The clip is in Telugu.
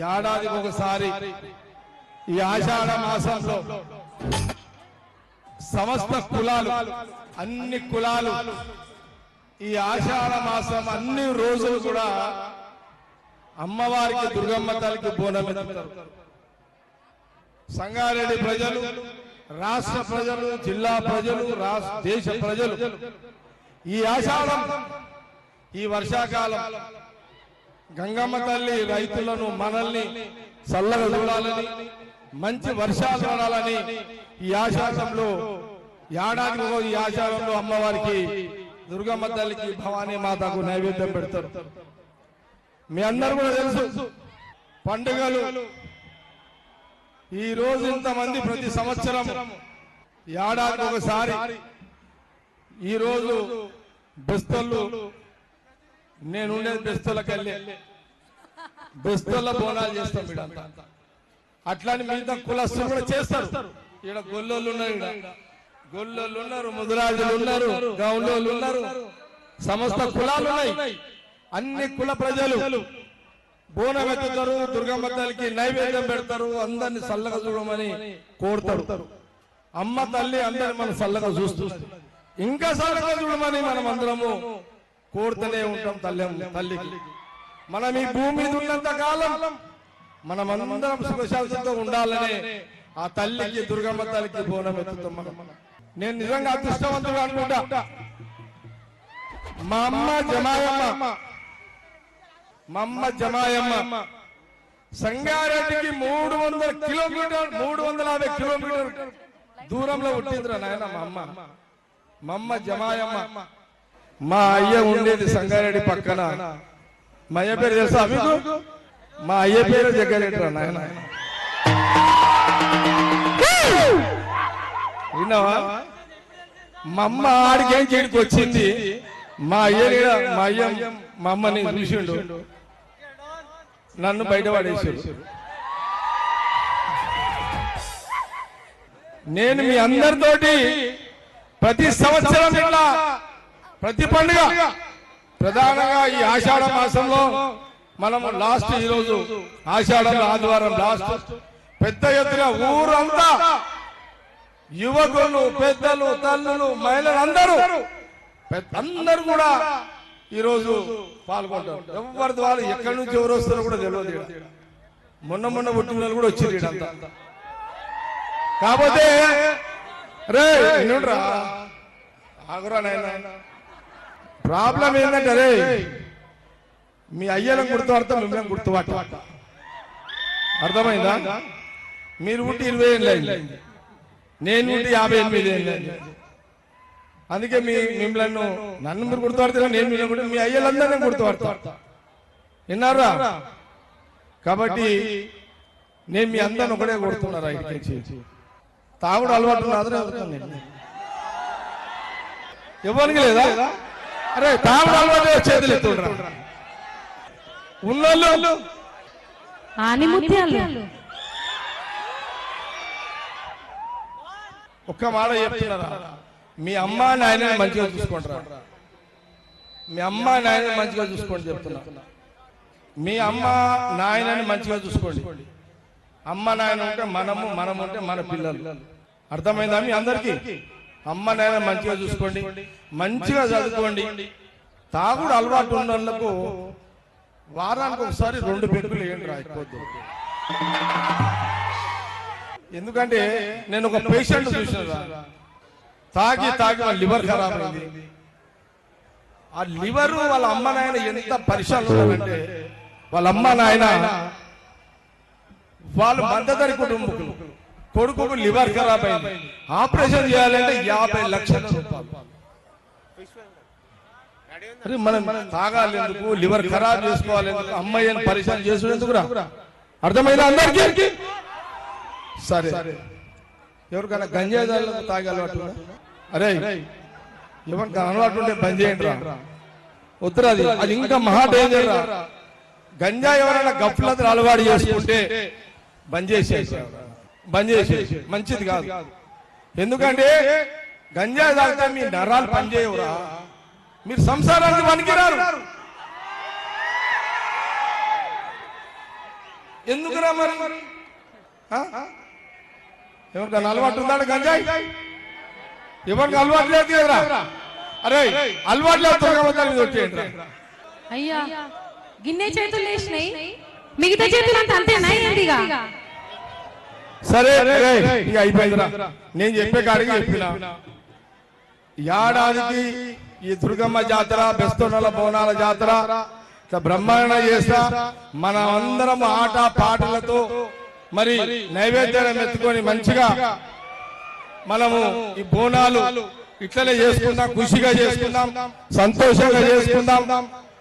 ఏడాదికి ఒకసారి ఈ ఆషాఢ మాసంలో సమస్త కులాలు అన్ని కులాలు ఈ ఆషాఢ మాసం అన్ని రోజులు కూడా అమ్మవారికి దుర్గమ్మ తల్లికి బోనం ఎత్తుతారు. సంగారెడ్డి ప్రజలు, రాష్ట్ర ప్రజలు, జిల్లా ప్రజలు, దేశ ప్రజలు ఈ ఆషాఢం ఈ వర్షాకాలం గంగమ్మ తల్లి రైతులను మనల్ని చల్లగా చూడాలని, మంచి వర్షాలు పడాలని ఈ ఆషాఢంలో ఏడాదికి ఈ ఆషాఢంలో అమ్మవారికి దుర్గమ్మ తల్లికి భవానీ మాతకు నైవేద్యం పెడతారు. మీ అందరూ కూడా తెలుసు పండుగలు ఈ రోజు ఇంతమంది ప్రతి సంవత్సరం ఏడాదికి ఒకసారి ఈ రోజు బెస్తళ్ళు నేను ఉండేది బెస్తళ్ళకెళ్ళి బెస్తళ్ళ బోనాలు చేస్తాం. ఇడంతా అట్లాని మిగతా కులస్తులు కూడా చేస్తారు. ఇక్కడ గొల్లోళ్ళు ఉన్నారు, ఇక్కడ గొల్లోళ్ళు ఉన్నారు, ముదిరాజులు ఉన్నారు, గౌండోళ్ళు ఉన్నారు, సమస్త కులాలు ఉన్నాయి. అన్ని కుల ప్రజలు బోనం ఎత్తుతారు, దుర్గమ్మ తల్లికి నైవేద్యం పెడతారు, అందరిని చల్లగా చూడమని కోరుతారు. అమ్మ తల్లి అందరిని మనం చల్లగా చూస్తూ ఇంకా చల్లగా చూడమని మనం అందరము కోరుతూనే ఉంటాం తల్లికి. మనం ఈ భూమి మీద ఉన్నంత కాలం మనం అందరం సుఖశాంతితో ఉండాలని ఆ తల్లికి దుర్గమ్మ తల్లికి బోనం ఎత్తుతాం. నేను నిజంగా అదృష్టవంతుడు అనుకుంటా. మా అమ్మ జమాయమ్మ సంగారెడ్డికి 300 కిలోమీటర్ 350 కిలోమీటర్ దూరంలో పుట్టిందిరా నాయన మా అమ్మ జమాయమ్మ. మా అయ్య ఉండేది సంగారెడ్డి పక్కన. మా అయ్య పేరు తెలుసా మీకు? మా అయ్య పేరు జగ్గారెడ్డి రా నాయన. విన్నావా? మా అమ్మ ఆడికేం చేయడానికి వచ్చింది. మా అయ్య మా అమ్మని చూసిండు, నన్ను బయట పడేసాడు. నేను మీ అందరితోటి ప్రతి సంవత్సరం ఇట్లా ప్రతి పండుగ ప్రధానంగా ఈ ఆషాఢ మాసంలో మనం లాస్ట్ ఈరోజు ఆషాఢంలో ఆదివారం లాస్ట్ పెద్ద ఎత్తున ఊరంతా యువకులు, పెద్దలు, తల్లులు, మహిళలు అందరూ కూడా ఈరోజు పాల్గొంటారు. ఎవరి ద్వారా ఎక్కడి నుంచి ఎవరు వస్తారో కూడా తెలియదు. మొన్న పుట్టిన వాళ్ళు కూడా వచ్చారు ఇదంతా. కాకపోతే రే రా ఆగురా నాయన, ప్రాబ్లం ఏంటంటే రే మీ అయ్యలను గుర్తుపడతాం, మిమ్మల్ని గుర్తుపట్ట. అర్థమైందా? మీరు పుట్టి 20 ఏళ్ళు అయింది, నేను పుట్టి 58 ఏళ్ళు అయింది. అందుకే మిమ్మల్ని నన్ను మీరు గుర్తుపడతారా, నేను మిమ్మల్ని మీ అయ్యలందరినీ గుర్తుపడతా. విన్నారా? కాబట్టి నేను మీ అందరిని ఒకటే కొడుతున్నారా ఇక్కడికి. తాగుడు అలవాటు ఎవరికి లేదా? అరే తాగుడు అలవాటు చేతులు ఎత్తుండ్రా ఉన్నోళ్ళు. ఒక్క మాట చెప్తున్నారా? మీ అమ్మ నాయనని మంచిగా చూసుకుంటారా? మీ అమ్మ నాయనని మంచిగా చూసుకోండి చెప్తున్నా. మీ అమ్మ నాయనని మంచిగా చూసుకోండి. అమ్మ నాయన ఉంటే మనం ఉంటే మన పిల్లలు. అర్థమైందా మీ అందరికీ? అమ్మ నాయన మంచిగా చూసుకోండి, మంచిగా చదువుకోండి. తాగుడు అలవాటు ఉన్న వాళ్ళకు వారానికి ఒకసారి 2 పెగ్గులు వేయండి రాకపోద్దు. ఎందుకంటే నేను ఒక పేషెంట్ చూసిన, తాగి వాళ్ళ లివర్ ఖరాబ్ అయింది. ఆ లివర్ వాళ్ళ అమ్మ నాయన ఎంత పరిశ్రమ అంటే వాళ్ళ అమ్మ నాయన వాళ్ళు మద్దతు కుటుంబకులు, కొడుకు లివర్ ఖరాబ్ అయింది, ఆపరేషన్ చేయాలంటే 50 లక్షల రూపాయలు. మనం తాగాలి ఎందుకు? లివర్ ఖరాబ్ చేసుకోవాలి ఎందుకు? అమ్మాయిని పరిశ్రమ చేసుకునేందుకురా. అర్థమైందా అందరికీ? సరే, ఎవరికైనా గంజాయి తాగే అలవాటు? అరే ఎవరికైనా అలవాటు ఉంటే బంద్ చేయండి రా. వద్దురాది, అది ఇంకా మహా డేంజర్ రా. గంజా ఎవరైనా గఫ్లత్ అలవాటు చేసుకుంటే బంద్ చేసేసి మంచిది కాదు. ఎందుకంటే గంజాయి తాగితే మీ నరాలు పనిచేయవురా, మీరు సంసారానికి పనికిరారు. ఎందుకురా మరి ఎవరికైనా అలవాటు ఉందా గంజాయి? ఎవరికి అలవాటు లేదు కదరా? అరే అలవాటు లేదు దుర్గమ్మ తల్లి మీద వచ్చేయండి. అయ్యా గిన్నె చేతులు లేచినాయి, మిగతా చేతులు అంతా అంతేనా? ఏందిగా సరే ఇక అయిపోయిందిరా. నేను చెప్పే కాడికి చెప్పిన ఏడాదికి ఈ దుర్గమ్మ జాతర, బెస్తోనల బోనాల జాతర బ్రహ్మాండ చేస్తా. మనం అందరం ఆట పాటలతో మరి నైవేద్యాన్ని ఎత్తుకొని మంచిగా మనము ఈ బోనాలు ఇట్లనే చేసుకుందాం, ఖుషిగా చేసుకుందాం, సంతోషంగా చేసుకుందాం.